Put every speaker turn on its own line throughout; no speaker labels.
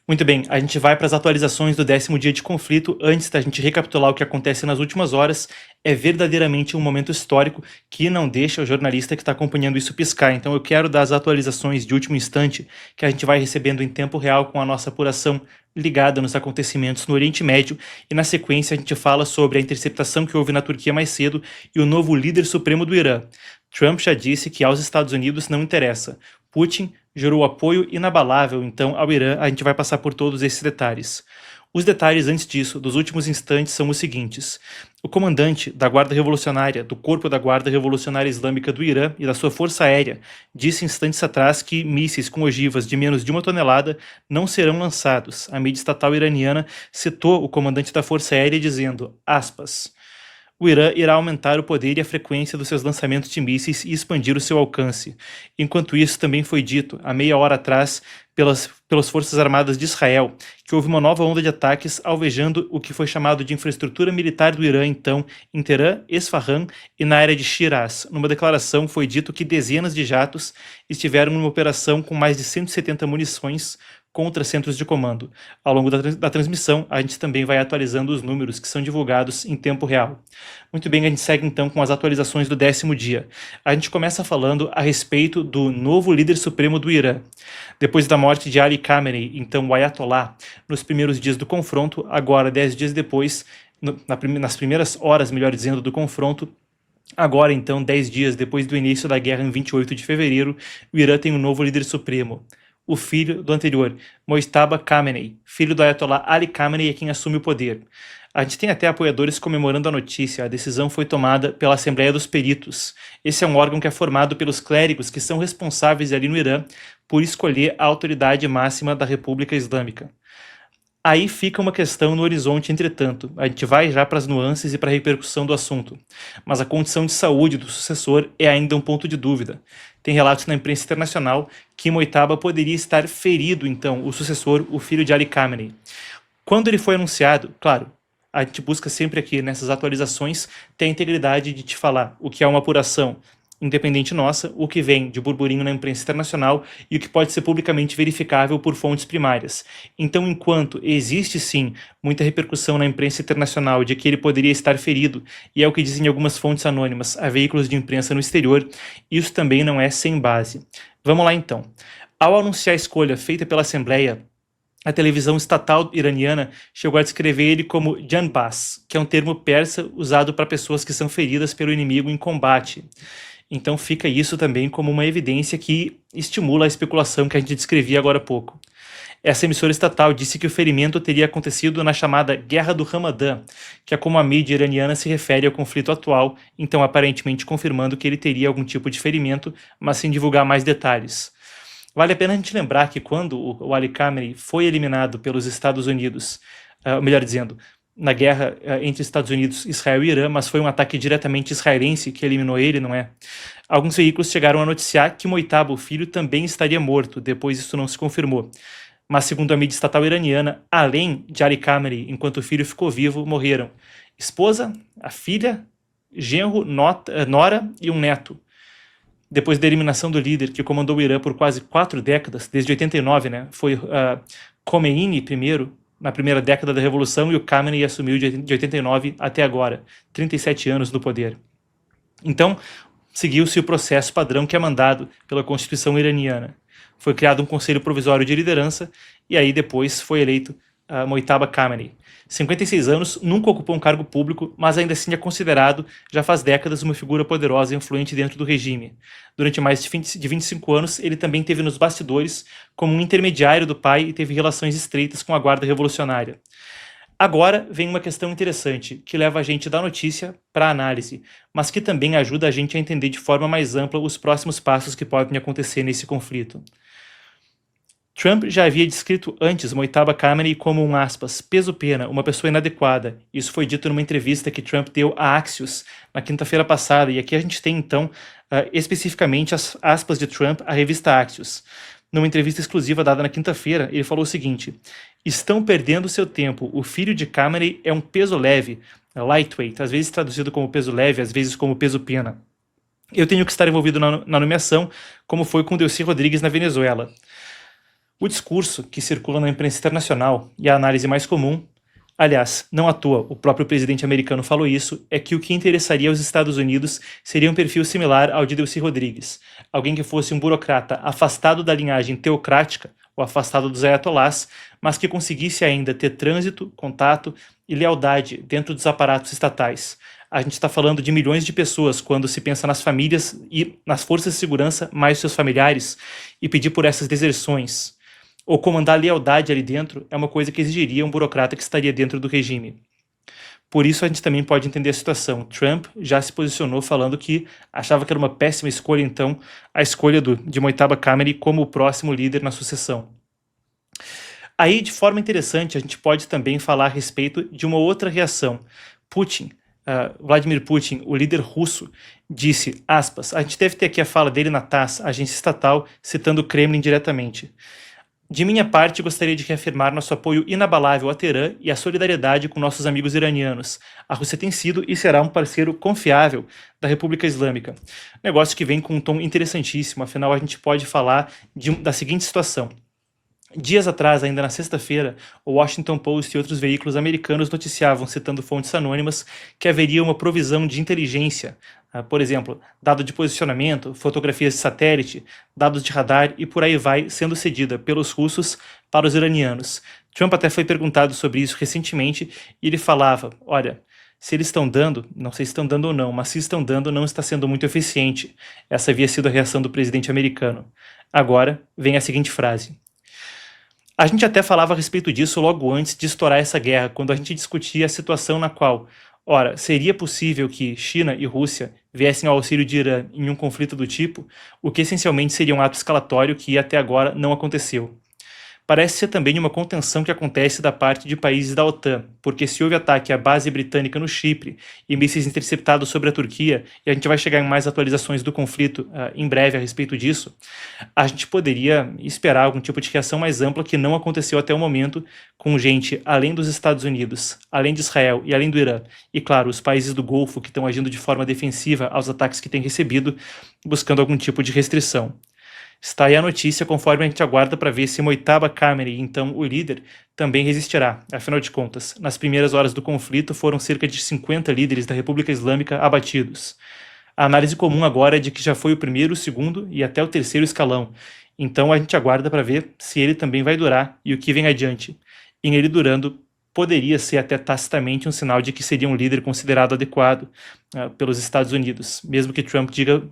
Muito bem, a gente vai para as atualizações do 10º dia de conflito. Antes da gente recapitular o que acontece nas últimas horas, é verdadeiramente um momento histórico que não deixa o jornalista que está acompanhando isso piscar. Então eu quero dar as atualizações de último instante que a gente vai recebendo em tempo real com a nossa apuração ligada nos acontecimentos no Oriente Médio, e na sequência a gente fala sobre a interceptação que houve na Turquia mais cedo e o novo líder supremo do Irã. Trump já disse que aos Estados Unidos não interessa. Putin jurou apoio inabalável, então, ao Irã. A gente vai passar por todos esses detalhes. Os detalhes antes disso, dos últimos instantes, são os seguintes. O comandante da Guarda Revolucionária, do Corpo da Guarda Revolucionária Islâmica do Irã e da sua Força Aérea, disse instantes atrás que mísseis com ogivas de menos de 1 tonelada não serão lançados. A mídia estatal iraniana citou o comandante da Força Aérea dizendo, aspas, o Irã irá aumentar o poder e a frequência dos seus lançamentos de mísseis e expandir o seu alcance. Enquanto isso, também foi dito, há meia hora atrás, pelas Forças Armadas de Israel, que houve uma nova onda de ataques alvejando o que foi chamado de infraestrutura militar do Irã, então, em Teherã, Esfahan e na área de Shiraz. Numa declaração foi dito que dezenas de jatos estiveram numa operação com mais de 170 munições contra centros de comando. Ao longo da transmissão, a gente também vai atualizando os números que são divulgados em tempo real. Muito bem, a gente segue então com as atualizações do 10º dia. A gente começa falando a respeito do novo líder supremo do Irã. Depois da morte de Ali Khamenei, então o Ayatollah, nos primeiros dias do confronto, agora 10 dias depois, nas primeiras horas, melhor dizendo, do confronto, agora, então, 10 dias depois do início da guerra em 28 de fevereiro, o Irã tem um novo líder supremo. O filho do anterior, Mojtaba Khamenei, filho do Ayatollah Ali Khamenei, é quem assume o poder. A gente tem até apoiadores comemorando a notícia. A decisão foi tomada pela Assembleia dos Peritos. Esse é um órgão que é formado pelos clérigos que são responsáveis ali no Irã por escolher a autoridade máxima da República Islâmica. Aí fica uma questão no horizonte, entretanto. A gente vai já para as nuances e para a repercussão do assunto. Mas a condição de saúde do sucessor é ainda um ponto de dúvida. Tem relatos na imprensa internacional que Mojtaba poderia estar ferido, então, o sucessor, o filho de Ali Khamenei. Quando ele foi anunciado, claro, a gente busca sempre aqui nessas atualizações ter a integridade de te falar o que é uma apuração independente nossa, o que vem de burburinho na imprensa internacional e o que pode ser publicamente verificável por fontes primárias. Então, enquanto existe sim muita repercussão na imprensa internacional de que ele poderia estar ferido, e é o que dizem algumas fontes anônimas a veículos de imprensa no exterior, isso também não é sem base. Vamos lá então. Ao anunciar a escolha feita pela Assembleia, a televisão estatal iraniana chegou a descrever ele como janbaz, que é um termo persa usado para pessoas que são feridas pelo inimigo em combate. Então fica isso também como uma evidência que estimula a especulação que a gente descrevia agora há pouco. Essa emissora estatal disse que o ferimento teria acontecido na chamada Guerra do Ramadã, que é como a mídia iraniana se refere ao conflito atual, então aparentemente confirmando que ele teria algum tipo de ferimento, mas sem divulgar mais detalhes. Vale a pena a gente lembrar que quando o Ali Khamenei foi eliminado pelos Estados Unidos, melhor dizendo, na guerra entre Estados Unidos, Israel e Irã, mas foi um ataque diretamente israelense que eliminou ele, não é? Alguns veículos chegaram a noticiar que Mojtaba, o filho, também estaria morto, depois isso não se confirmou. Mas segundo a mídia estatal iraniana, além de Ali Khamenei, enquanto o filho ficou vivo, morreram esposa, a filha, genro, nora e um neto. Depois da eliminação do líder que comandou o Irã por quase 4 décadas, desde 89, né? Foi Khomeini primeiro, na primeira década da Revolução, e o Khamenei assumiu de 89 até agora, 37 anos no poder. Então, seguiu-se o processo padrão que é mandado pela Constituição iraniana. Foi criado um conselho provisório de liderança e aí depois foi eleito Mojtaba Khamenei. 56 anos, nunca ocupou um cargo público, mas ainda assim é considerado, já faz décadas, uma figura poderosa e influente dentro do regime. Durante mais de 25 anos, ele também esteve nos bastidores como um intermediário do pai e teve relações estreitas com a Guarda Revolucionária. Agora vem uma questão interessante, que leva a gente da notícia para a análise, mas que também ajuda a gente a entender de forma mais ampla os próximos passos que podem acontecer nesse conflito. Trump já havia descrito antes Mojtaba Khamenei como um, aspas, peso-pena, uma pessoa inadequada. Isso foi dito numa entrevista que Trump deu a Axios na quinta-feira passada, e aqui a gente tem então especificamente as aspas de Trump à revista Axios. Numa entrevista exclusiva dada na quinta-feira, ele falou o seguinte: estão perdendo seu tempo, o filho de Khamenei é um peso leve, lightweight, às vezes traduzido como peso leve, às vezes como peso-pena. Eu tenho que estar envolvido na nomeação, como foi com Delcy Rodrigues na Venezuela. O discurso que circula na imprensa internacional e a análise mais comum, aliás, não à toa, o próprio presidente americano falou isso, é que o que interessaria aos Estados Unidos seria um perfil similar ao de Delcy Rodrigues, alguém que fosse um burocrata afastado da linhagem teocrática ou afastado dos ayatolás, mas que conseguisse ainda ter trânsito, contato e lealdade dentro dos aparatos estatais. A gente está falando de milhões de pessoas quando se pensa nas famílias e nas forças de segurança, mais seus familiares, e pedir por essas deserções ou comandar lealdade ali dentro é uma coisa que exigiria um burocrata que estaria dentro do regime. Por isso a gente também pode entender a situação. Trump já se posicionou falando que achava que era uma péssima escolha, então, a escolha de Mojtaba Kameri como o próximo líder na sucessão. Aí, de forma interessante, a gente pode também falar a respeito de uma outra reação. Vladimir Putin, o líder russo, disse, aspas, a gente deve ter aqui a fala dele na TASS, agência estatal, citando o Kremlin diretamente. De minha parte, gostaria de reafirmar nosso apoio inabalável a Teherã e a solidariedade com nossos amigos iranianos. A Rússia tem sido e será um parceiro confiável da República Islâmica. Negócio que vem com um tom interessantíssimo, afinal a gente pode falar da seguinte situação. Dias atrás, ainda na sexta-feira, o Washington Post e outros veículos americanos noticiavam, citando fontes anônimas, que haveria uma provisão de inteligência, por exemplo, dado de posicionamento, fotografias de satélite, dados de radar e por aí vai, sendo cedida pelos russos para os iranianos. Trump até foi perguntado sobre isso recentemente e ele falava, olha, se eles estão dando, não sei se estão dando ou não, mas se estão dando, não está sendo muito eficiente. Essa havia sido a reação do presidente americano. Agora, vem a seguinte frase. A gente até falava a respeito disso logo antes de estourar essa guerra, quando a gente discutia a situação na qual, ora, seria possível que China e Rússia viessem ao auxílio de Irã em um conflito do tipo, o que essencialmente seria um ato escalatório que até agora não aconteceu. Parece ser também uma contenção que acontece da parte de países da OTAN, porque se houve ataque à base britânica no Chipre e mísseis interceptados sobre a Turquia, e a gente vai chegar em mais atualizações do conflito em breve a respeito disso, a gente poderia esperar algum tipo de reação mais ampla que não aconteceu até o momento, com gente além dos Estados Unidos, além de Israel e além do Irã, e claro, os países do Golfo que estão agindo de forma defensiva aos ataques que têm recebido, buscando algum tipo de restrição. Está aí a notícia, conforme a gente aguarda para ver se Mojtaba Kameri, então o líder, também resistirá. Afinal de contas, nas primeiras horas do conflito foram cerca de 50 líderes da República Islâmica abatidos. A análise comum agora é de que já foi o primeiro, o segundo e até o terceiro escalão. Então a gente aguarda para ver se ele também vai durar e o que vem adiante. Em ele durando, poderia ser até tacitamente um sinal de que seria um líder considerado adequado pelos Estados Unidos, mesmo que Trump diga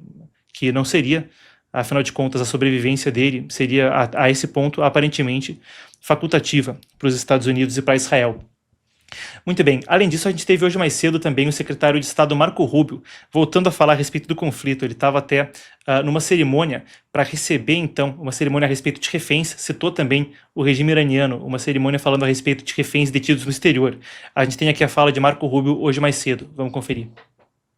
que não seria. Afinal de contas, a sobrevivência dele seria, a esse ponto, aparentemente facultativa para os Estados Unidos e para Israel. Muito bem, além disso, a gente teve hoje mais cedo também o secretário de Estado Marco Rubio, voltando a falar a respeito do conflito. Ele estava até numa cerimônia para receber, então, uma cerimônia a respeito de reféns, citou também o regime iraniano, uma cerimônia falando a respeito de reféns detidos no exterior. A gente tem aqui a fala de Marco Rubio hoje mais cedo. Vamos conferir.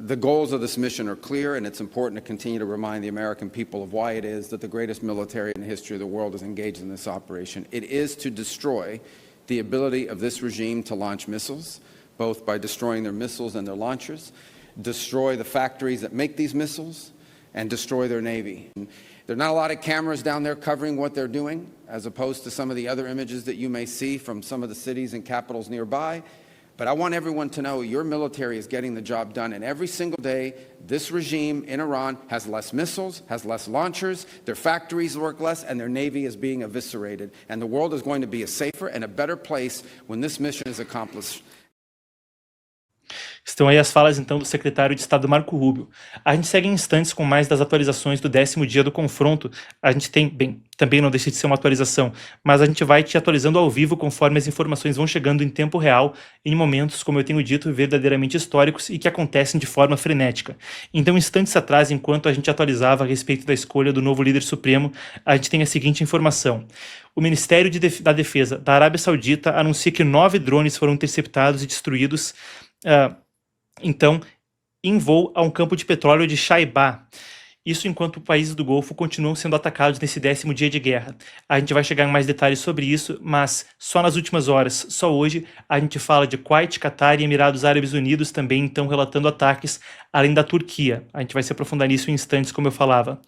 The goals of this mission are clear, and it's important to continue to remind the American people of why it is that the greatest military in the history of the world is engaged in this operation. It is to destroy the ability of this regime to launch missiles, both by destroying their missiles and their launchers, destroy the factories that make these missiles, and destroy their navy. There are not a lot of cameras down there covering what they're doing, as opposed to some of the other images that you may see from some of the cities and capitals nearby. But I want everyone to know your military is getting the job done. And every single day, this regime in Iran has less missiles, has less launchers, their factories work less, and their navy is being eviscerated. And the world is going to be a safer and a better place when this mission is accomplished.
Estão aí as falas, então, do secretário de Estado Marco Rubio. A gente segue em instantes com mais das atualizações do 10º dia do confronto. A gente tem, bem, também não deixa de ser uma atualização, mas a gente vai te atualizando ao vivo conforme as informações vão chegando em tempo real, em momentos, como eu tenho dito, verdadeiramente históricos e que acontecem de forma frenética. Então, instantes atrás, enquanto a gente atualizava a respeito da escolha do novo líder supremo, a gente tem a seguinte informação. O Ministério da Defesa da Arábia Saudita anuncia que 9 drones foram interceptados e destruídos então, em voo a um campo de petróleo de Shaibah. Isso enquanto países do Golfo continuam sendo atacados nesse 10º dia de guerra. A gente vai chegar em mais detalhes sobre isso, mas só nas últimas horas, só hoje, a gente fala de Kuwait, Catar e Emirados Árabes Unidos também estão relatando ataques, além da Turquia. A gente vai se aprofundar nisso em instantes, como eu falava.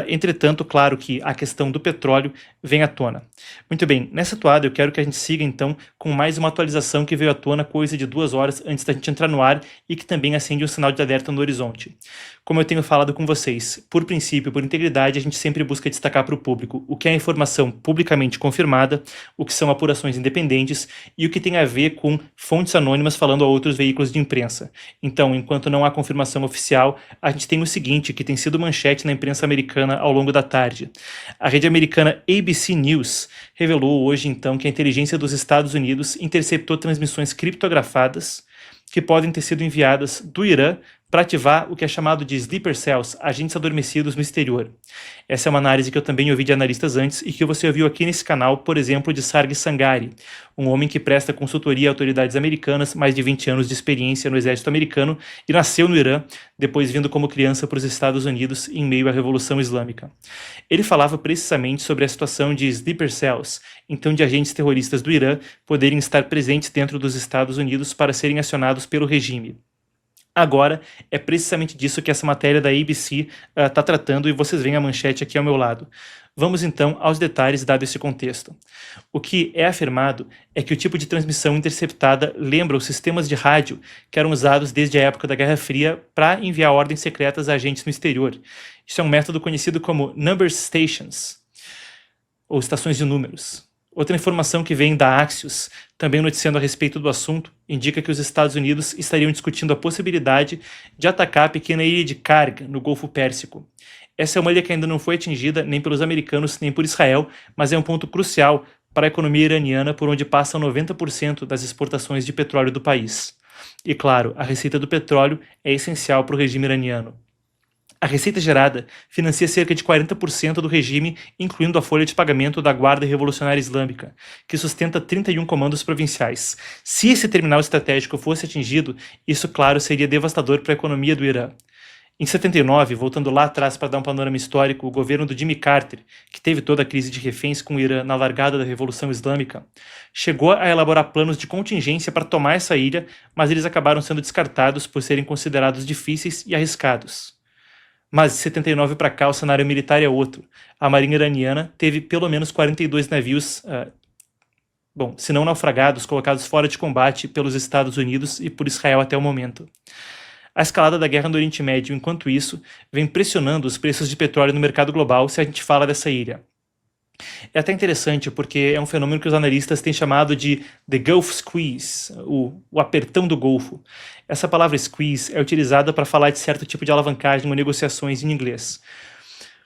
Entretanto, claro que a questão do petróleo vem à tona. Muito bem, nessa toada eu quero que a gente siga então com mais uma atualização que veio à tona coisa de 2 horas antes da gente entrar no ar e que também acende um sinal de alerta no horizonte. Como eu tenho falado com vocês, por princípio, por integridade, a gente sempre busca destacar para o público o que é informação publicamente confirmada, o que são apurações independentes e o que tem a ver com fontes anônimas falando a outros veículos de imprensa. Então, enquanto não há confirmação oficial, a gente tem o seguinte, que tem sido manchete na imprensa americana ao longo da tarde. A rede americana ABC News revelou hoje, então, que a inteligência dos Estados Unidos interceptou transmissões criptografadas que podem ter sido enviadas do Irã para ativar o que é chamado de sleeper cells, agentes adormecidos no exterior. Essa é uma análise que eu também ouvi de analistas antes e que você ouviu aqui nesse canal, por exemplo, de Sarg Sangari, um homem que presta consultoria a autoridades americanas, mais de 20 anos de experiência no exército americano e nasceu no Irã, depois vindo como criança para os Estados Unidos em meio à Revolução Islâmica. Ele falava precisamente sobre a situação de sleeper cells, então de agentes terroristas do Irã poderem estar presentes dentro dos Estados Unidos para serem acionados pelo regime. Agora, é precisamente disso que essa matéria da ABC está tratando e vocês veem a manchete aqui ao meu lado. Vamos então aos detalhes dado esse contexto. O que é afirmado é que o tipo de transmissão interceptada lembra os sistemas de rádio que eram usados desde a época da Guerra Fria para enviar ordens secretas a agentes no exterior. Isso é um método conhecido como number stations, ou estações de números. Outra informação que vem da Axios, também noticiando a respeito do assunto, indica que os Estados Unidos estariam discutindo a possibilidade de atacar a pequena ilha de Karg, no Golfo Pérsico. Essa é uma ilha que ainda não foi atingida nem pelos americanos nem por Israel, mas é um ponto crucial para a economia iraniana, por onde passam 90% das exportações de petróleo do país. E claro, a receita do petróleo é essencial para o regime iraniano. A receita gerada financia cerca de 40% do regime, incluindo a folha de pagamento da Guarda Revolucionária Islâmica, que sustenta 31 comandos provinciais. Se esse terminal estratégico fosse atingido, isso, claro, seria devastador para a economia do Irã. Em 79, voltando lá atrás para dar um panorama histórico, o governo do Jimmy Carter, que teve toda a crise de reféns com o Irã na largada da Revolução Islâmica, chegou a elaborar planos de contingência para tomar essa ilha, mas eles acabaram sendo descartados por serem considerados difíceis e arriscados. Mas de 79 para cá o cenário militar é outro. A marinha iraniana teve pelo menos 42 navios, se não naufragados, colocados fora de combate pelos Estados Unidos e por Israel até o momento. A escalada da guerra no Oriente Médio, enquanto isso, vem pressionando os preços de petróleo no mercado global se a gente fala dessa ilha. É até interessante porque é um fenômeno que os analistas têm chamado de The Gulf Squeeze, o apertão do Golfo. Essa palavra squeeze é utilizada para falar de certo tipo de alavancagem ou negociações em inglês.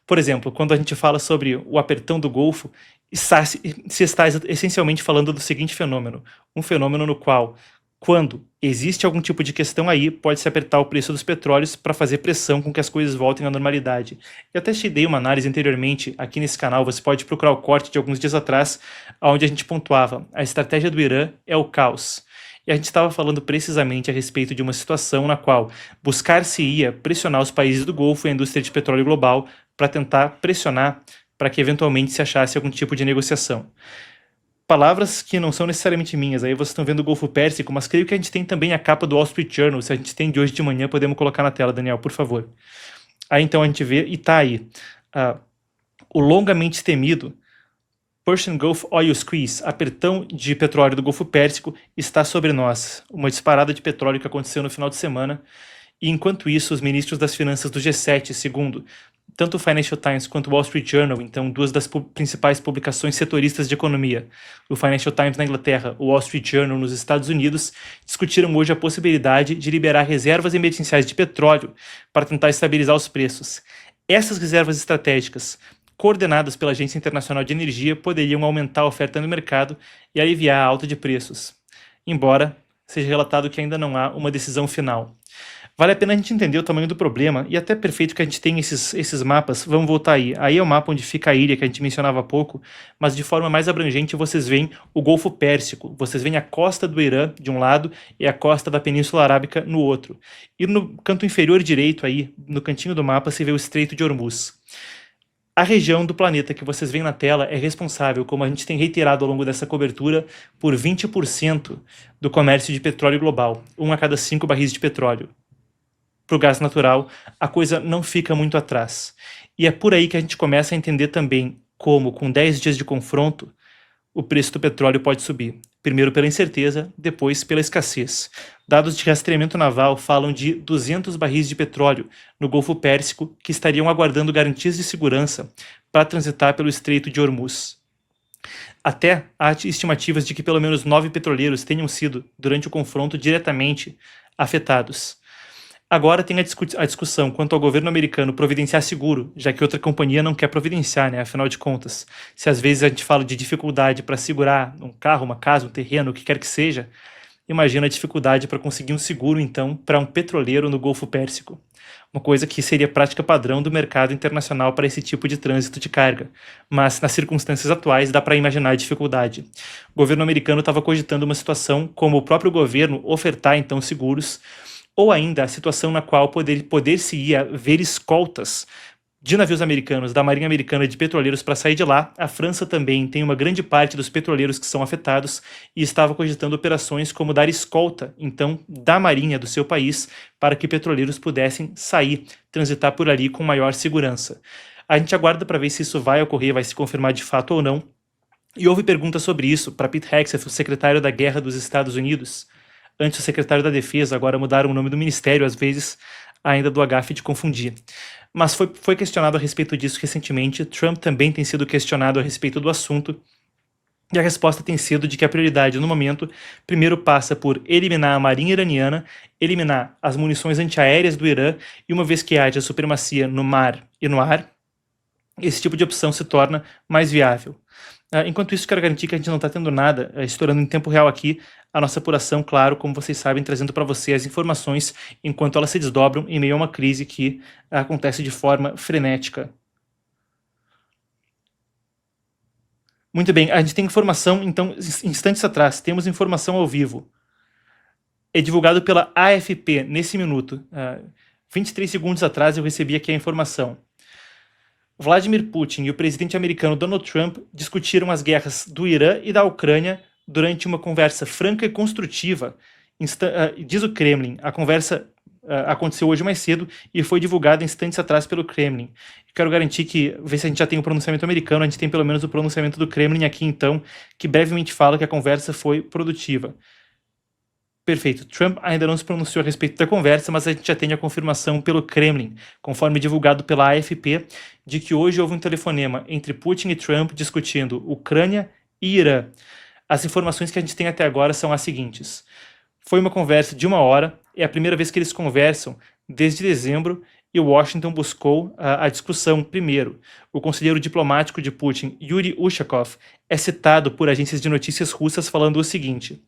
Por exemplo, quando a gente fala sobre o apertão do Golfo, se está essencialmente falando do seguinte fenômeno, um fenômeno no qual, quando existe algum tipo de questão aí, pode-se apertar o preço dos petróleos para fazer pressão com que as coisas voltem à normalidade. Eu até te dei uma análise anteriormente aqui nesse canal, você pode procurar o corte de alguns dias atrás, onde a gente pontuava: a estratégia do Irã é o caos. E a gente estava falando precisamente a respeito de uma situação na qual buscar-se-ia pressionar os países do Golfo e a indústria de petróleo global para tentar pressionar para que eventualmente se achasse algum tipo de negociação. Palavras que não são necessariamente minhas, aí vocês estão vendo o Golfo Pérsico, mas creio que a gente tem também a capa do Wall Street Journal, se a gente tem de hoje de manhã, podemos colocar na tela, Daniel, por favor. Aí então a gente vê, e tá aí, o longamente temido Persian Gulf Oil Squeeze, apertão de petróleo do Golfo Pérsico, está sobre nós. Uma disparada de petróleo que aconteceu no final de semana, e enquanto isso, os ministros das finanças do G7, segundo tanto o Financial Times quanto o Wall Street Journal, então duas das principais publicações setoristas de economia, o Financial Times na Inglaterra, o Wall Street Journal nos Estados Unidos, discutiram hoje a possibilidade de liberar reservas emergenciais de petróleo para tentar estabilizar os preços. Essas reservas estratégicas, coordenadas pela Agência Internacional de Energia, poderiam aumentar a oferta no mercado e aliviar a alta de preços, embora seja relatado que ainda não há uma decisão final. Vale a pena a gente entender o tamanho do problema e até perfeito que a gente tem esses mapas. Vamos voltar aí. Aí é o mapa onde fica a ilha que a gente mencionava há pouco, mas de forma mais abrangente vocês veem o Golfo Pérsico. Vocês veem a costa do Irã de um lado e a costa da Península Arábica no outro. E no canto inferior direito aí, no cantinho do mapa, se vê o Estreito de Hormuz. A região do planeta que vocês veem na tela é responsável, como a gente tem reiterado ao longo dessa cobertura, por 20% do comércio de petróleo global, 1 a cada 5 barris de petróleo. Para o gás natural, a coisa não fica muito atrás. E é por aí que a gente começa a entender também como, com 10 dias de confronto, o preço do petróleo pode subir. Primeiro pela incerteza, depois pela escassez. Dados de rastreamento naval falam de 200 barris de petróleo no Golfo Pérsico que estariam aguardando garantias de segurança para transitar pelo Estreito de Hormuz. Até há estimativas de que pelo menos 9 petroleiros tenham sido, durante o confronto, diretamente afetados. Agora tem a discussão quanto ao governo americano providenciar seguro, já que outra companhia não quer providenciar, né? Afinal de contas, se às vezes a gente fala de dificuldade para segurar um carro, uma casa, um terreno, o que quer que seja, imagina a dificuldade para conseguir um seguro, então, para um petroleiro no Golfo Pérsico. Uma coisa que seria prática padrão do mercado internacional para esse tipo de trânsito de carga. Mas, nas circunstâncias atuais, dá para imaginar a dificuldade. O governo americano estava cogitando uma situação como o próprio governo ofertar, então, seguros, ou ainda a situação na qual poder-se-ia ver escoltas de navios americanos, da Marinha Americana, de petroleiros para sair de lá. A França também tem uma grande parte dos petroleiros que são afetados e estava cogitando operações como dar escolta, então, da Marinha do seu país para que petroleiros pudessem sair, transitar por ali com maior segurança. A gente aguarda para ver se isso vai ocorrer, vai se confirmar de fato ou não. E houve perguntas sobre isso para Pete Hegseth, o secretário da Guerra dos Estados Unidos. Antes o secretário da Defesa, agora mudaram o nome do ministério, às vezes ainda do agafe de confundir. Mas foi questionado a respeito disso recentemente. Trump também tem sido questionado a respeito do assunto. E a resposta tem sido de que a prioridade no momento primeiro passa por eliminar a marinha iraniana, eliminar as munições antiaéreas do Irã, e uma vez que haja supremacia no mar e no ar, esse tipo de opção se torna mais viável. Enquanto isso, quero garantir que a gente não está tendo nada estourando em tempo real aqui. A nossa apuração, claro, como vocês sabem, trazendo para você as informações enquanto elas se desdobram em meio a uma crise que acontece de forma frenética. Muito bem, a gente tem informação, então, instantes atrás, temos informação ao vivo. É divulgado pela AFP nesse minuto. 23 segundos atrás eu recebi aqui a informação. Vladimir Putin e o presidente americano Donald Trump discutiram as guerras do Irã e da Ucrânia durante uma conversa franca e construtiva. Diz o Kremlin, a conversa aconteceu hoje mais cedo e foi divulgada instantes atrás pelo Kremlin. Quero garantir que, ver se a gente já tem o pronunciamento americano, a gente tem pelo menos o pronunciamento do Kremlin aqui então, que brevemente fala que a conversa foi produtiva. Perfeito. Trump ainda não se pronunciou a respeito da conversa, mas a gente já tem a confirmação pelo Kremlin, conforme divulgado pela AFP, de que hoje houve um telefonema entre Putin e Trump discutindo Ucrânia e Irã. As informações que a gente tem até agora são as seguintes. Foi uma conversa de 1 hora, é a primeira vez que eles conversam desde dezembro, e Washington buscou a discussão primeiro. O conselheiro diplomático de Putin, Yuri Ushakov, é citado por agências de notícias russas falando o seguinte: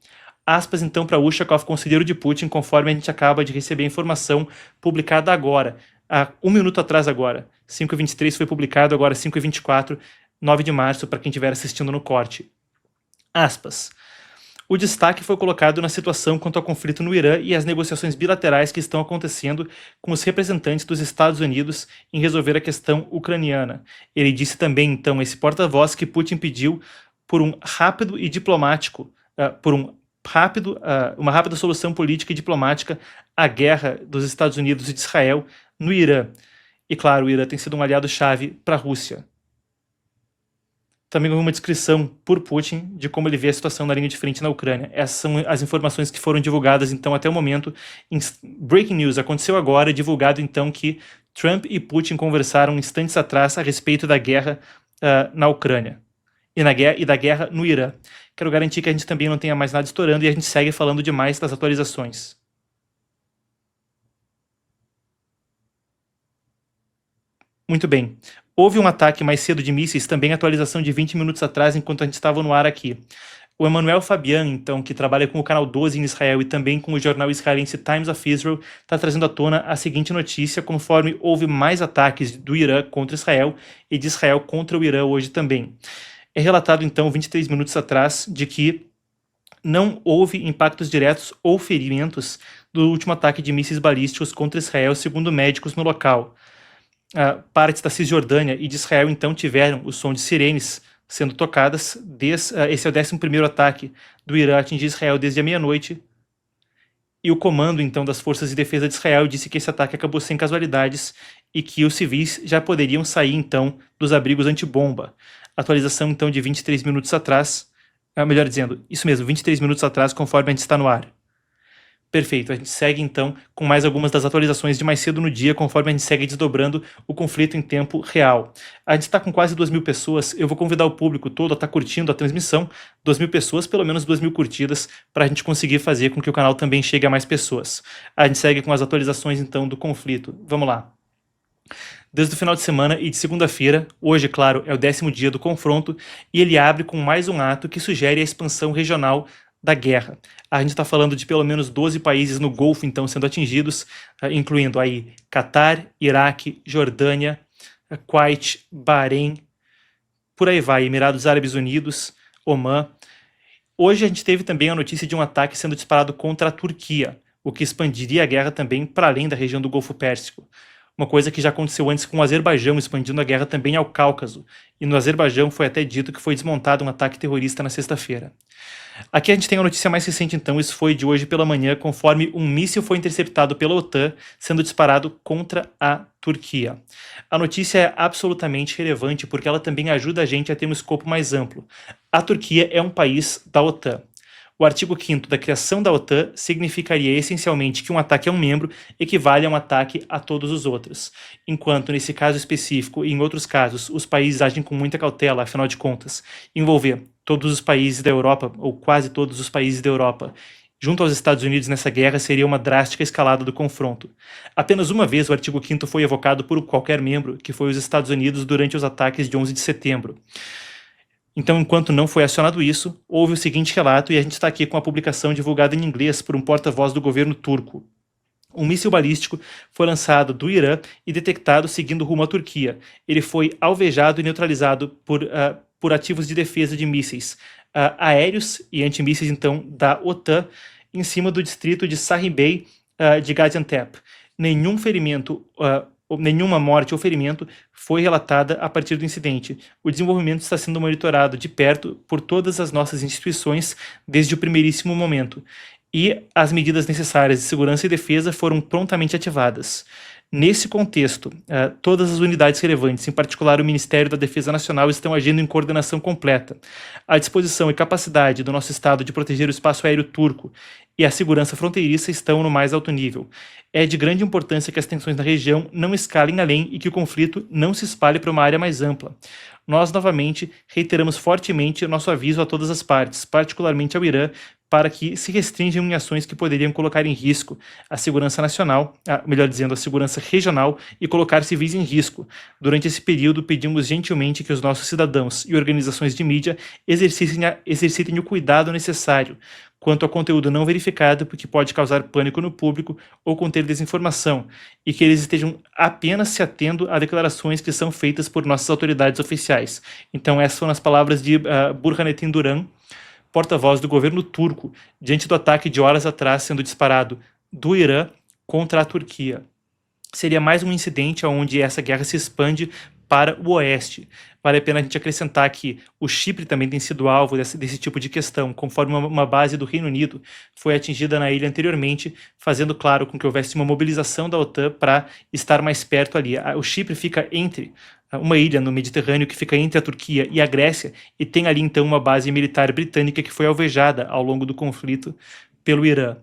aspas então para Ushakov, conselheiro de Putin, conforme a gente acaba de receber a informação publicada agora, há 1 minuto atrás agora. 5h23 foi publicado, agora 5h24, 9 de março, para quem estiver assistindo no corte. Aspas. O destaque foi colocado na situação quanto ao conflito no Irã e as negociações bilaterais que estão acontecendo com os representantes dos Estados Unidos em resolver a questão ucraniana. Ele disse também, então, esse porta-voz, que Putin pediu por um rápido e diplomático, uma rápida solução política e diplomática à guerra dos Estados Unidos e de Israel no Irã. E claro, o Irã tem sido um aliado-chave para a Rússia. Também houve uma descrição por Putin de como ele vê a situação na linha de frente na Ucrânia. Essas são as informações que foram divulgadas, então, até o momento. Breaking news, aconteceu agora, divulgado, então, que Trump e Putin conversaram instantes atrás a respeito da guerra na Ucrânia e da guerra no Irã. Quero garantir que a gente também não tenha mais nada estourando e a gente segue falando demais das atualizações. Muito bem. Houve um ataque mais cedo de mísseis, também atualização de 20 minutos atrás, enquanto a gente estava no ar aqui. O Emmanuel Fabian, então, que trabalha com o Canal 12 em Israel e também com o jornal israelense Times of Israel, está trazendo à tona a seguinte notícia, conforme houve mais ataques do Irã contra Israel e de Israel contra o Irã hoje também. É relatado, então, 23 minutos atrás, de que não houve impactos diretos ou ferimentos do último ataque de mísseis balísticos contra Israel, segundo médicos no local. Partes da Cisjordânia e de Israel, então, tiveram o som de sirenes sendo tocadas. Esse é o 11º ataque do Irã a atingir Israel desde a meia-noite. E o comando, então, das Forças de Defesa de Israel disse que esse ataque acabou sem casualidades e que os civis já poderiam sair, então, dos abrigos antibomba. Atualização, então, de 23 minutos atrás. Melhor dizendo, isso mesmo, 23 minutos atrás, conforme a gente está no ar. Perfeito, a gente segue então com mais algumas das atualizações de mais cedo no dia, conforme a gente segue desdobrando o conflito em tempo real. A gente está com quase 2.000 pessoas, eu vou convidar o público todo a estar curtindo a transmissão, 2.000 pessoas, pelo menos 2.000 curtidas, para a gente conseguir fazer com que o canal também chegue a mais pessoas. A gente segue com as atualizações então do conflito. Vamos lá. Desde o final de semana e de segunda-feira, hoje, claro, é o 10º dia do confronto, e ele abre com mais um ato que sugere a expansão regional da guerra. A gente está falando de pelo menos 12 países no Golfo, então, sendo atingidos, incluindo aí Catar, Iraque, Jordânia, Kuwait, Bahrein, por aí vai, Emirados Árabes Unidos, Omã. Hoje a gente teve também a notícia de um ataque sendo disparado contra a Turquia, o que expandiria a guerra também para além da região do Golfo Pérsico. Uma coisa que já aconteceu antes com o Azerbaijão, expandindo a guerra também ao Cáucaso. E no Azerbaijão foi até dito que foi desmontado um ataque terrorista na sexta-feira. Aqui a gente tem a notícia mais recente, então, isso foi de hoje pela manhã, conforme um míssil foi interceptado pela OTAN, sendo disparado contra a Turquia. A notícia é absolutamente relevante porque ela também ajuda a gente a ter um escopo mais amplo. A Turquia é um país da OTAN. O artigo 5º da criação da OTAN significaria essencialmente que um ataque a um membro equivale a um ataque a todos os outros, enquanto nesse caso específico e em outros casos os países agem com muita cautela, afinal de contas, envolver todos os países da Europa, ou quase todos os países da Europa, junto aos Estados Unidos nessa guerra seria uma drástica escalada do confronto. Apenas uma vez o artigo 5º foi evocado por qualquer membro, que foi os Estados Unidos durante os ataques de 11 de setembro. Então, enquanto não foi acionado isso, houve o seguinte relato e a gente está aqui com a publicação divulgada em inglês por um porta-voz do governo turco. Um míssil balístico foi lançado do Irã e detectado seguindo rumo à Turquia. Ele foi alvejado e neutralizado por ativos de defesa de mísseis aéreos e antimísseis, então, da OTAN, em cima do distrito de Sahri Bey de Gaziantep. Nenhum ferimento nenhuma morte ou ferimento foi relatada a partir do incidente. O desenvolvimento está sendo monitorado de perto por todas as nossas instituições desde o primeiríssimo momento, e as medidas necessárias de segurança e defesa foram prontamente ativadas. Nesse contexto, todas as unidades relevantes, em particular o Ministério da Defesa Nacional, estão agindo em coordenação completa. A disposição e capacidade do nosso Estado de proteger o espaço aéreo turco e a segurança fronteiriça estão no mais alto nível. É de grande importância que as tensões na região não escalem além e que o conflito não se espalhe para uma área mais ampla. Nós, novamente, reiteramos fortemente o nosso aviso a todas as partes, particularmente ao Irã, para que se restringam em ações que poderiam colocar em risco a segurança nacional, melhor dizendo, a segurança regional e colocar civis em risco. Durante esse período, pedimos gentilmente que os nossos cidadãos e organizações de mídia exercitem o cuidado necessário quanto ao conteúdo não verificado, porque pode causar pânico no público ou conter desinformação, e que eles estejam apenas se atendo a declarações que são feitas por nossas autoridades oficiais. Então, essas foram as palavras de Burhanettin Duran, porta-voz do governo turco, diante do ataque de horas atrás sendo disparado do Irã contra a Turquia. Seria mais um incidente onde essa guerra se expande para o oeste. Vale a pena a gente acrescentar que o Chipre também tem sido alvo desse tipo de questão, conforme uma base do Reino Unido foi atingida na ilha anteriormente, fazendo claro com que houvesse uma mobilização da OTAN para estar mais perto ali. O Chipre fica entre uma ilha no Mediterrâneo que fica entre a Turquia e a Grécia, e tem ali então uma base militar britânica que foi alvejada ao longo do conflito pelo Irã.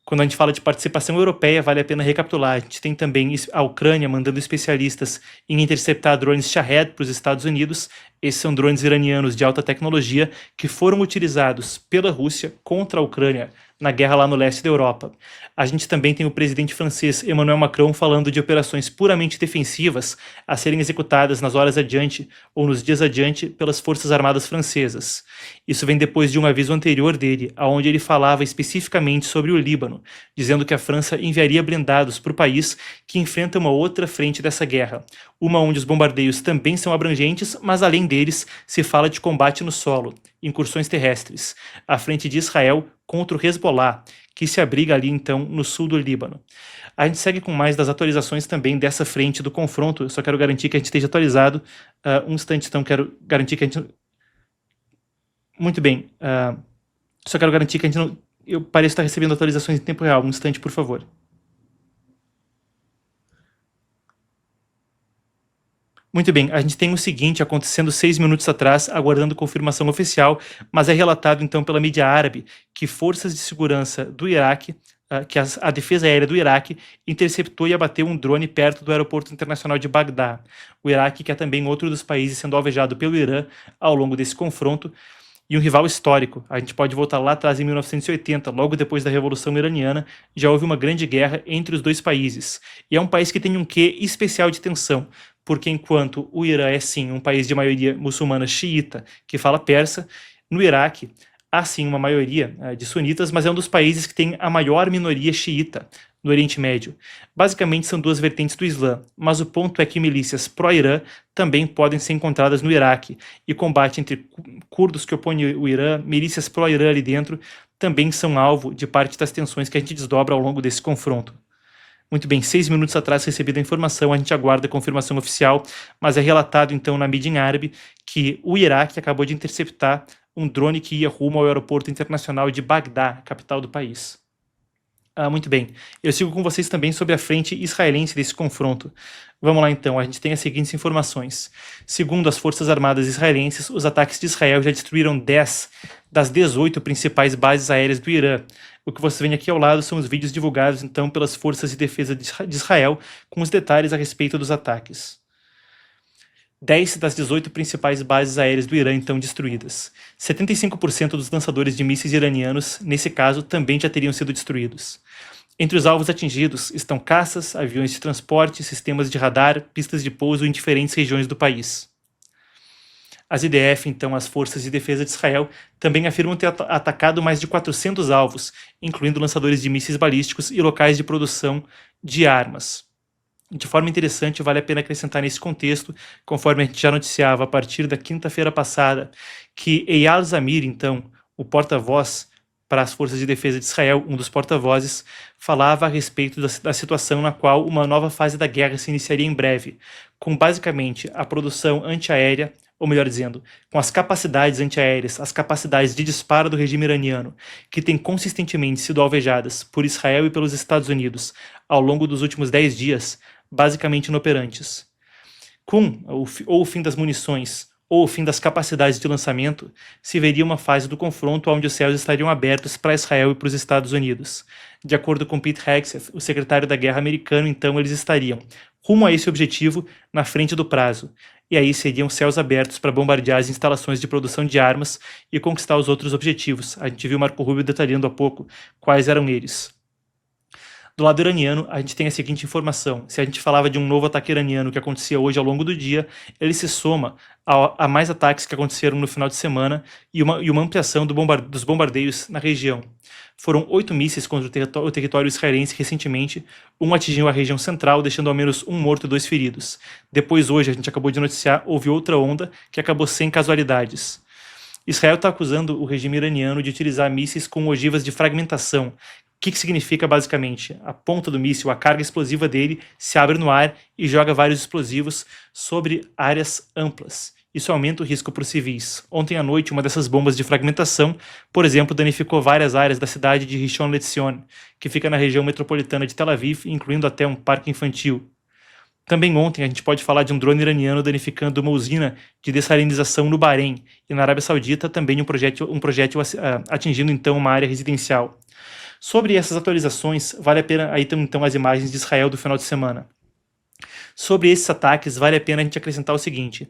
Quando a gente fala de participação europeia, vale a pena recapitular. A gente tem também a Ucrânia mandando especialistas em interceptar drones Shahed para os Estados Unidos. Esses são drones iranianos de alta tecnologia que foram utilizados pela Rússia contra a Ucrânia na guerra lá no leste da Europa. A gente também tem o presidente francês Emmanuel Macron falando de operações puramente defensivas a serem executadas nas horas adiante ou nos dias adiante pelas Forças Armadas francesas. Isso vem depois de um aviso anterior dele, onde ele falava especificamente sobre o Líbano, dizendo que a França enviaria blindados para o país que enfrenta uma outra frente dessa guerra, uma onde os bombardeios também são abrangentes, mas além deles se fala de combate no solo, incursões terrestres, a frente de Israel contra o Hezbollah, que se abriga ali então no sul do Líbano. A gente segue com mais das atualizações também dessa frente do confronto. Eu só quero garantir que a gente esteja atualizado. Um instante, então, quero garantir que a gente... Muito bem. Só quero garantir que a gente não... Eu pareço estar recebendo atualizações em tempo real. Um instante, por favor. Muito bem, a gente tem o seguinte acontecendo 6 minutos atrás, aguardando confirmação oficial, mas é relatado então pela mídia árabe que forças de segurança do Iraque, que a defesa aérea do Iraque interceptou e abateu um drone perto do aeroporto internacional de Bagdá. O Iraque, que é também outro dos países sendo alvejado pelo Irã ao longo desse confronto, e um rival histórico. A gente pode voltar lá atrás em 1980, logo depois da Revolução Iraniana, já houve uma grande guerra entre os dois países. E é um país que tem um quê especial de tensão, porque enquanto o Irã é sim um país de maioria muçulmana xiita, que fala persa, no Iraque há sim uma maioria de sunitas, mas é um dos países que tem a maior minoria xiita no Oriente Médio. Basicamente são duas vertentes do Islã, mas o ponto é que milícias pró-Irã também podem ser encontradas no Iraque, e combate entre curdos que opõem o Irã, milícias pró-Irã ali dentro, também são alvo de parte das tensões que a gente desdobra ao longo desse confronto. Muito bem, 6 minutos atrás recebida a informação, a gente aguarda a confirmação oficial, mas é relatado então na mídia em árabe que o Iraque acabou de interceptar um drone que ia rumo ao aeroporto internacional de Bagdá, capital do país. Muito bem, eu sigo com vocês também sobre a frente israelense desse confronto. Vamos lá então, a gente tem as seguintes informações. Segundo as Forças Armadas israelenses, os ataques de Israel já destruíram 10 das 18 principais bases aéreas do Irã. O que você vê aqui ao lado são os vídeos divulgados então pelas Forças de Defesa de Israel, com os detalhes a respeito dos ataques. 10 das 18 principais bases aéreas do Irã então destruídas. 75% dos lançadores de mísseis iranianos, nesse caso, também já teriam sido destruídos. Entre os alvos atingidos estão caças, aviões de transporte, sistemas de radar, pistas de pouso em diferentes regiões do país. As IDF, então, as Forças de Defesa de Israel, também afirmam ter atacado mais de 400 alvos, incluindo lançadores de mísseis balísticos e locais de produção de armas. De forma interessante, vale a pena acrescentar nesse contexto, conforme a gente já noticiava a partir da quinta-feira passada, que Eyal Zamir, então, o porta-voz para as Forças de Defesa de Israel, um dos porta-vozes, falava a respeito da situação na qual uma nova fase da guerra se iniciaria em breve, com basicamente a produção antiaérea, ou melhor dizendo, com as capacidades antiaéreas, as capacidades de disparo do regime iraniano, que têm consistentemente sido alvejadas por Israel e pelos Estados Unidos ao longo dos últimos 10 dias, basicamente inoperantes. Com ou o fim das munições ou o fim das capacidades de lançamento, se veria uma fase do confronto onde os céus estariam abertos para Israel e para os Estados Unidos. De acordo com Pete Hegseth, o secretário da Guerra americano, então eles estariam rumo a esse objetivo na frente do prazo, e aí seriam céus abertos para bombardear as instalações de produção de armas e conquistar os outros objetivos. A gente viu Marco Rubio detalhando há pouco quais eram eles. Do lado iraniano, a gente tem a seguinte informação. Se a gente falava de um novo ataque iraniano que acontecia hoje ao longo do dia, ele se soma a mais ataques que aconteceram no final de semana e uma ampliação dos bombardeios na região. Foram 8 mísseis contra o território israelense recentemente, um atingiu a região central, deixando ao menos um morto e 2 feridos. Depois, hoje, a gente acabou de noticiar, houve outra onda que acabou sem casualidades. Israel está acusando o regime iraniano de utilizar mísseis com ogivas de fragmentação. O que significa, basicamente? A ponta do míssil, a carga explosiva dele, se abre no ar e joga vários explosivos sobre áreas amplas. Isso aumenta o risco para os civis. Ontem à noite, uma dessas bombas de fragmentação, por exemplo, danificou várias áreas da cidade de Rishon LeZion, que fica na região metropolitana de Tel Aviv, incluindo até um parque infantil. Também ontem a gente pode falar de um drone iraniano danificando uma usina de dessalinização no Bahrein, e na Arábia Saudita também um projétil atingindo então uma área residencial. Sobre essas atualizações, vale a pena, aí tem então as imagens de Israel do final de semana. Sobre esses ataques, vale a pena a gente acrescentar o seguinte: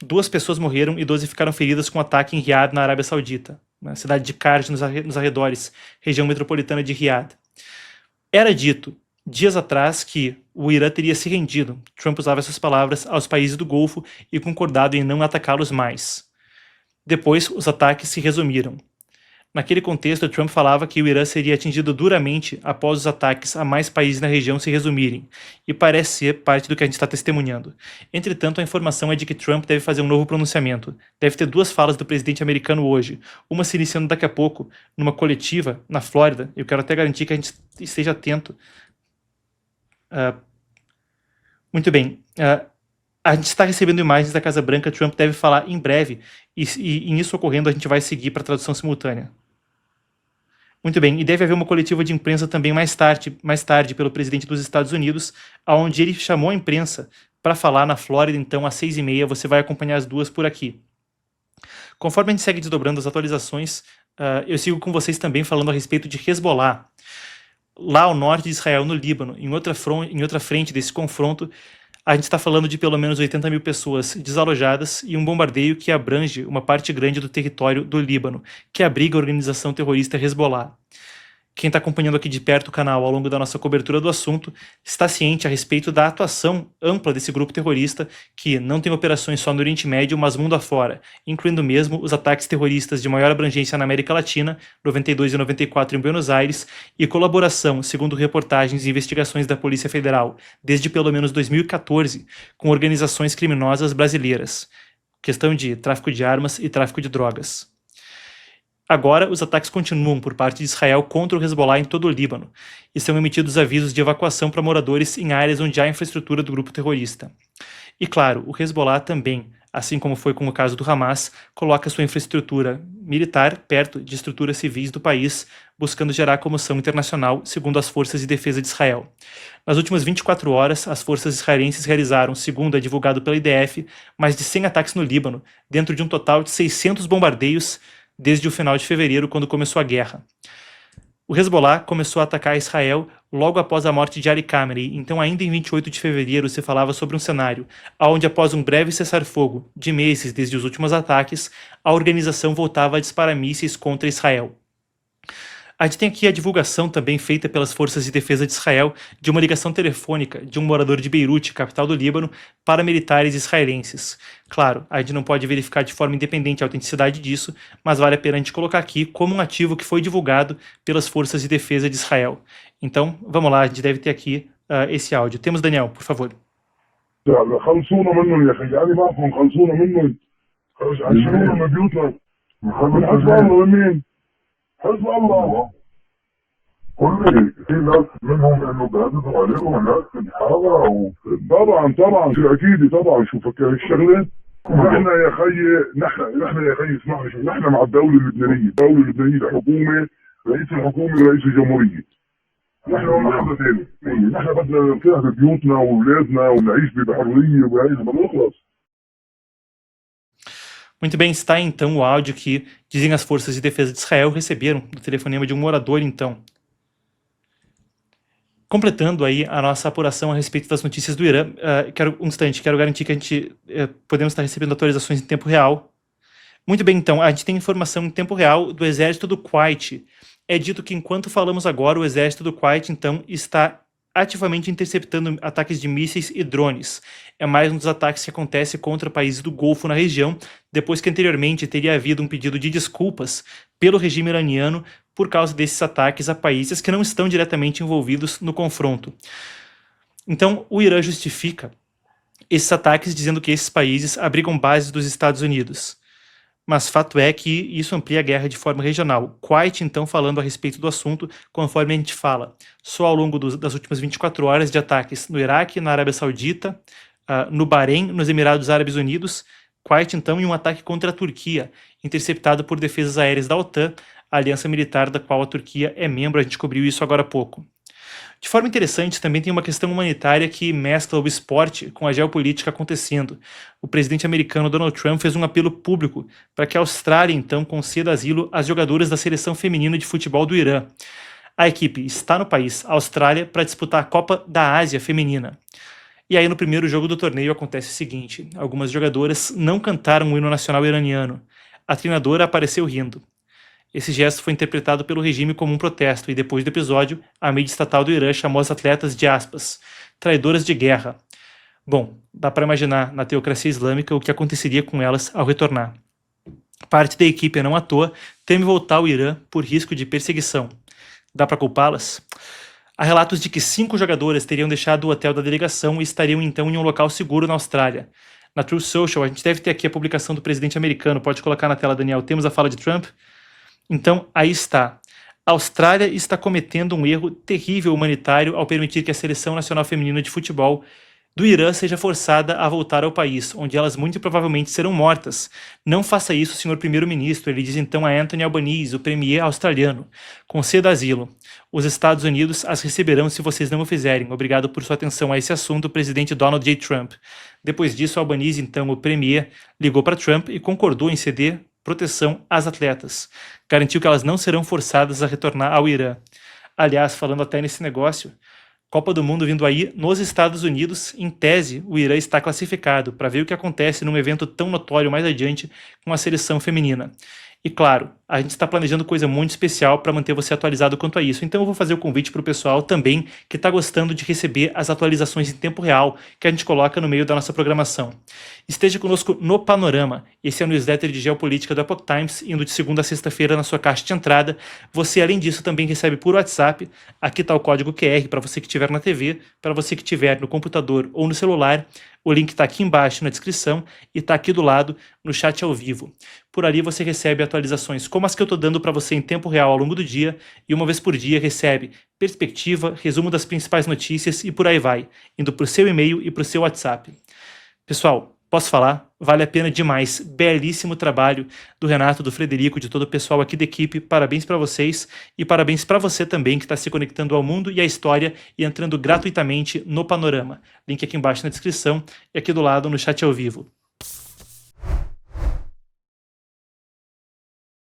2 pessoas morreram e 12 ficaram feridas com ataque em Riad, na Arábia Saudita. na cidade de Karj, nos arredores, região metropolitana de Riad. Era dito dias atrás que o Irã teria se rendido, Trump usava essas palavras, aos países do Golfo e concordado em não atacá-los mais. Depois, os ataques se resumiram. Naquele contexto, Trump falava que o Irã seria atingido duramente após os ataques a mais países na região se resumirem, e parece ser parte do que a gente está testemunhando. Entretanto, a informação é de que Trump deve fazer um novo pronunciamento. Deve ter 2 falas do presidente americano hoje, uma se iniciando daqui a pouco, numa coletiva na Flórida. Eu quero até garantir que a gente esteja atento. Muito bem. A gente está recebendo imagens da Casa Branca. Trump deve falar em breve, e nisso ocorrendo a gente vai seguir para a tradução simultânea. Muito bem, e deve haver uma coletiva de imprensa também mais tarde pelo presidente dos Estados Unidos, onde ele chamou a imprensa para falar na Flórida, então às 6h30, você vai acompanhar as 2 por aqui. Conforme a gente segue desdobrando as atualizações, eu sigo com vocês também falando a respeito de Hezbollah. Lá ao norte de Israel, no Líbano, em outra frente desse confronto, a gente está falando de pelo menos 80 mil pessoas desalojadas e um bombardeio que abrange uma parte grande do território do Líbano, que abriga a organização terrorista Hezbollah. Quem está acompanhando aqui de perto o canal ao longo da nossa cobertura do assunto está ciente a respeito da atuação ampla desse grupo terrorista que não tem operações só no Oriente Médio, mas mundo afora, incluindo mesmo os ataques terroristas de maior abrangência na América Latina, 92 e 94 em Buenos Aires, e colaboração, segundo reportagens e investigações da Polícia Federal, desde pelo menos 2014, com organizações criminosas brasileiras. Questão de tráfico de armas e tráfico de drogas. Agora, os ataques continuam por parte de Israel contra o Hezbollah em todo o Líbano, e são emitidos avisos de evacuação para moradores em áreas onde há infraestrutura do grupo terrorista. E claro, o Hezbollah também, assim como foi com o caso do Hamas, coloca sua infraestrutura militar perto de estruturas civis do país, buscando gerar comoção internacional, segundo as forças de defesa de Israel. Nas últimas 24 horas, as forças israelenses realizaram, segundo é divulgado pela IDF, mais de 100 ataques no Líbano, dentro de um total de 600 bombardeios desde o final de fevereiro, quando começou a guerra. O Hezbollah começou a atacar Israel logo após a morte de Ali Khamenei, então ainda em 28 de fevereiro se falava sobre um cenário onde, após um breve cessar-fogo de meses desde os últimos ataques, a organização voltava a disparar mísseis contra Israel. A gente tem aqui a divulgação também feita pelas forças de defesa de Israel de uma ligação telefônica de um morador de Beirute, capital do Líbano, para militares israelenses. Claro, a gente não pode verificar de forma independente a autenticidade disso, mas vale a pena a gente colocar aqui como um ativo que foi divulgado pelas forças de defesa de Israel. Então, vamos lá, a gente deve ter aqui esse áudio. Temos, Daniel, por favor.
حزب الله كل في ناس منهم انه بيهددوا عليهم وناس في الحاره طبعا شو اكيد طبعا شو فكر الشغله نحن يا خيي نحن يا خيي اسمعوا شو نحن مع الدوله اللبنانيه الحكومه رئيس الحكومه ورئيس الجمهوريه نحن ما حدا ثاني نحن بدنا نرتاح ببيوتنا واولادنا ونعيش بحريه وهي بدنا نخلص.
Muito bem, está então o áudio que, dizem as forças de defesa de Israel, receberam do telefonema de um morador, então. Completando aí a nossa apuração a respeito das notícias do Irã, quero garantir que a gente podemos estar recebendo atualizações em tempo real. Muito bem, então, a gente tem informação em tempo real do exército do Kuwait. É dito que enquanto falamos agora, o exército do Kuwait, então, está ativamente interceptando ataques de mísseis e drones. É mais um dos ataques que acontece contra países do Golfo na região, depois que anteriormente teria havido um pedido de desculpas pelo regime iraniano por causa desses ataques a países que não estão diretamente envolvidos no confronto. Então, o Irã justifica esses ataques dizendo que esses países abrigam bases dos Estados Unidos. Mas fato é que isso amplia a guerra de forma regional. Kuwait, então, falando a respeito do assunto, conforme a gente fala, só ao longo das últimas 24 horas de ataques no Iraque, na Arábia Saudita, no Bahrein, nos Emirados Árabes Unidos, Kuwait, então, em um ataque contra a Turquia, interceptado por defesas aéreas da OTAN, a aliança militar da qual a Turquia é membro, a gente cobriu isso agora há pouco. De forma interessante, também tem uma questão humanitária que mescla o esporte com a geopolítica acontecendo. O presidente americano Donald Trump fez um apelo público para que a Austrália, então, conceda asilo às jogadoras da seleção feminina de futebol do Irã. A equipe está no país, a Austrália, para disputar a Copa da Ásia feminina. E aí, no primeiro jogo do torneio, acontece o seguinte: algumas jogadoras não cantaram o hino nacional iraniano. A treinadora apareceu rindo. Esse gesto foi interpretado pelo regime como um protesto e depois do episódio, a mídia estatal do Irã chamou as atletas de aspas, traídoras de guerra. Bom, dá para imaginar na teocracia islâmica o que aconteceria com elas ao retornar. Parte da equipe, não à toa, teme voltar ao Irã por risco de perseguição. Dá para culpá-las? Há relatos de que 5 jogadoras teriam deixado o hotel da delegação e estariam então em um local seguro na Austrália. Na Truth Social, a gente deve ter aqui a publicação do presidente americano. Pode colocar na tela, Daniel. Temos a fala de Trump? Então, aí está. A Austrália está cometendo um erro terrível humanitário ao permitir que a Seleção Nacional Feminina de Futebol do Irã seja forçada a voltar ao país, onde elas muito provavelmente serão mortas. Não faça isso, senhor primeiro-ministro, ele diz então a Anthony Albanese, o premier australiano. Conceda asilo. Os Estados Unidos as receberão se vocês não o fizerem. Obrigado por sua atenção a esse assunto, o presidente Donald J. Trump. Depois disso, Albanese, então o premier, ligou para Trump e concordou em ceder proteção às atletas. Garantiu que elas não serão forçadas a retornar ao Irã. Aliás, falando até nesse negócio, Copa do Mundo vindo aí nos Estados Unidos, em tese, o Irã está classificado para ver o que acontece num evento tão notório mais adiante com a seleção feminina. E claro, a gente está planejando coisa muito especial para manter você atualizado quanto a isso. Então eu vou fazer o convite para o pessoal também que está gostando de receber as atualizações em tempo real que a gente coloca no meio da nossa programação. Esteja conosco no Panorama. Esse é o newsletter de geopolítica do Epoch Times, indo de segunda a sexta-feira na sua caixa de entrada. Você, além disso, também recebe por WhatsApp. Aqui está o código QR para você que estiver na TV, para você que estiver no computador ou no celular. O link está aqui embaixo na descrição e está aqui do lado no chat ao vivo. Por ali você recebe atualizações como as que eu estou dando para você em tempo real ao longo do dia e uma vez por dia recebe perspectiva, resumo das principais notícias e por aí vai, indo para o seu e-mail e para o seu WhatsApp. Pessoal, posso falar? Vale a pena demais. Belíssimo trabalho do Renato, do Frederico, de todo o pessoal aqui da equipe. Parabéns para vocês e parabéns para você também que está se conectando ao mundo e à história e entrando gratuitamente no Panorama. Link aqui embaixo na descrição e aqui do lado no chat ao vivo.